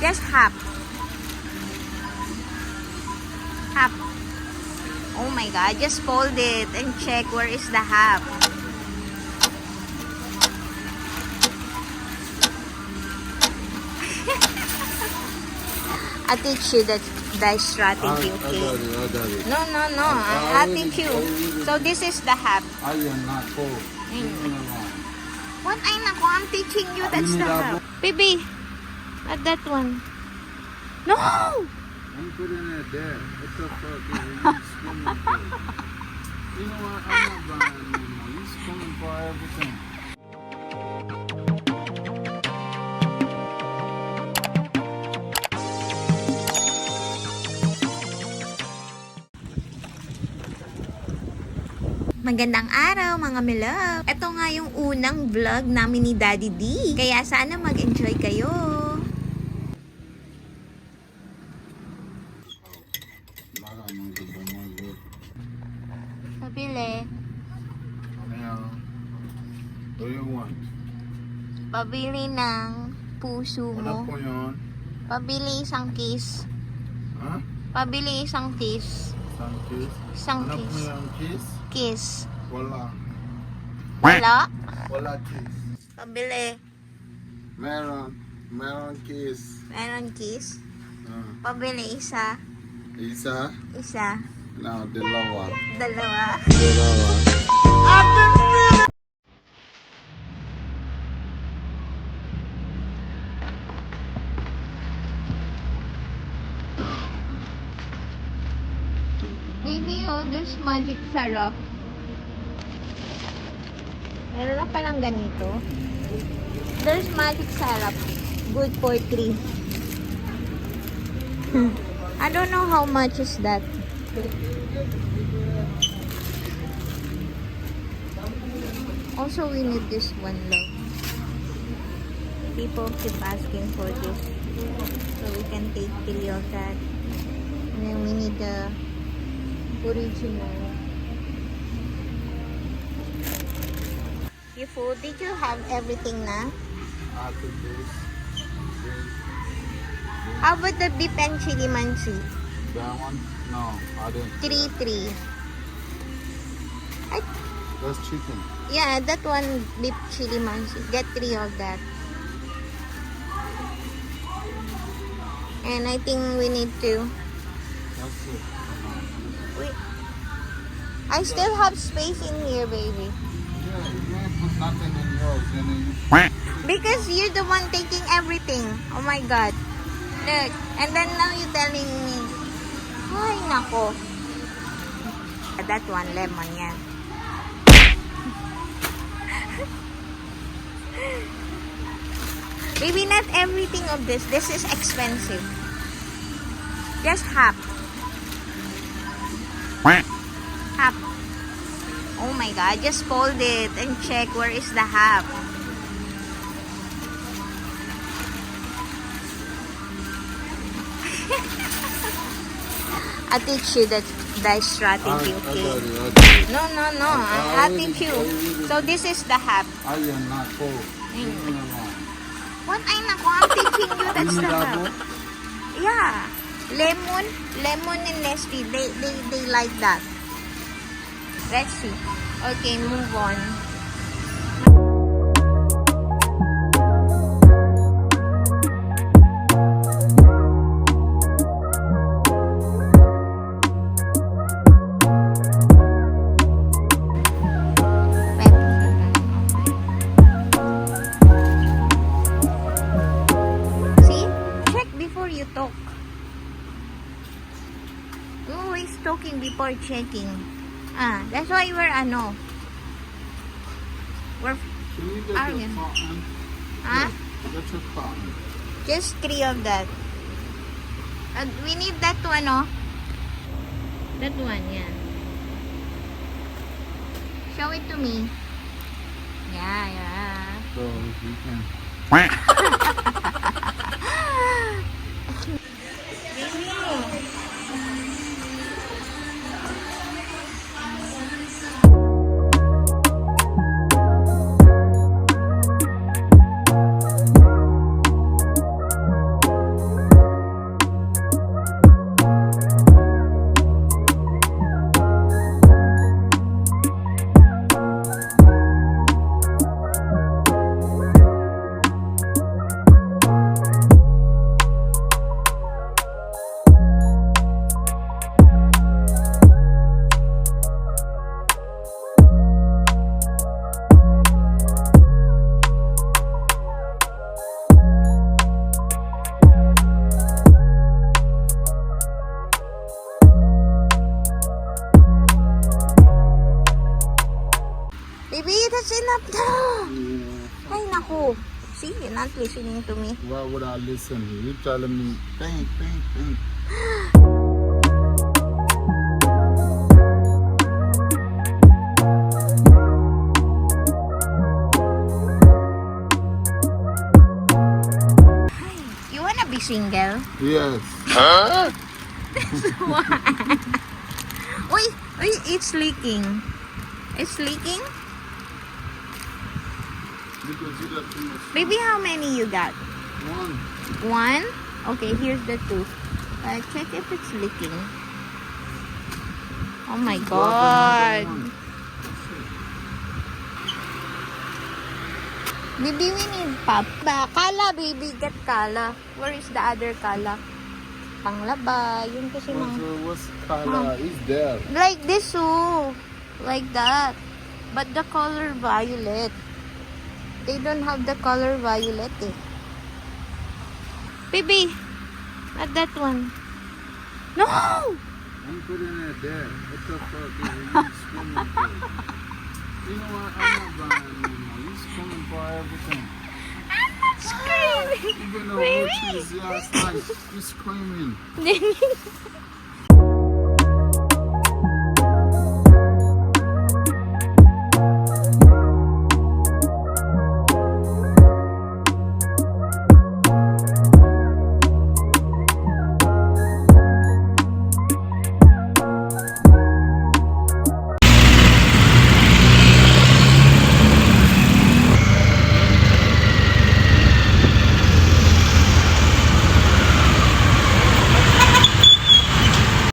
Just half. Half. Oh my God, just fold it and check where is the half. I'll teach you that strategy, okay? I got it. No. I'll teach you. So this is the half. I am not full. What? Ay nako, I'm teaching you that's the half. Baby, at that one. No! I'm putting it there. What the fuck is you swimming for? You know what? I'm not buying anymore. You swimming for everything. Magandang araw mga milove! Ito nga yung unang vlog namin ni Daddy D. Kaya sana mag-enjoy kayo. Pabili. Now, what do you want? Pabili ng puso Ano mo. po yun? Pabili isang kiss. Ha? Pabili isang kiss. Isang kiss? Isang Ano po kiss. yung kiss? Kiss. Wala. Wala? Wala kiss. Pabili. Meron. Meron kiss. Meron kiss. Ah. Pabili isa. Isa? Isa. Now, dalawa. Dalawa. Dalawa. Baby, oh, there's magic sarap. Meron na palang ganito. There's magic sarap. Good for 3. I don't know how much is that. Also, we need this one, love. People keep asking for this. So, we can take 3 of that. And then we need the original. You full? Did you have everything na? I took this. How about the beef and chili mansi? That one? No, I didn't. 3. That's chicken. Yeah, that one beef chili mansi. Get 3 of that. And I think we need to. That's it. Wait. I still have space in here, baby. Yeah, you ain't put nothing in yours, and then you... Because you're the one taking everything. Oh my God. Look. And then now you're telling me. Ay, nako. That one, lemon yan. Maybe not everything of this. This is expensive. Just half. Half. Oh my God. Just fold it and check where is the half. I'll teach you that strategy, okay? I got it. No. I'll teach you. So this is the half. I am not full. Leave me alone. What? Ay nako, I'm teaching you that's You the need half. apple? Yeah. Lemon and Nestle, they like that. Let's see. Okay, move on. See? Check before you talk. Always talking before checking. That's why we're Can you get Are your you? cotton? Get your cotton. just 3 of that. We need that one, That one, yeah. Show it to me. Yeah. So if you can... not listening to me. Why would I listen? You telling me, think, think, think. You wanna be single? Yes. Uy, it's leaking. It's leaking? Because you got too much. Baby, how many you got? One. One? Okay, here's the two. Check if it's leaking. Oh my god. Baby, we need pop. Kala, baby, get kala. Where is the other kala? Panglaba. Yun kasi mga... What's color? It's there. Like this, oh. Like that. But the color violet. They don't have the color violet, eh. Baby, not that one. No! I'm putting it there. What the fuck is it? You swimming for? You know what? I'm not buying no more. You swimming for everything. I'm not screaming. Even though which is last night, you screaming.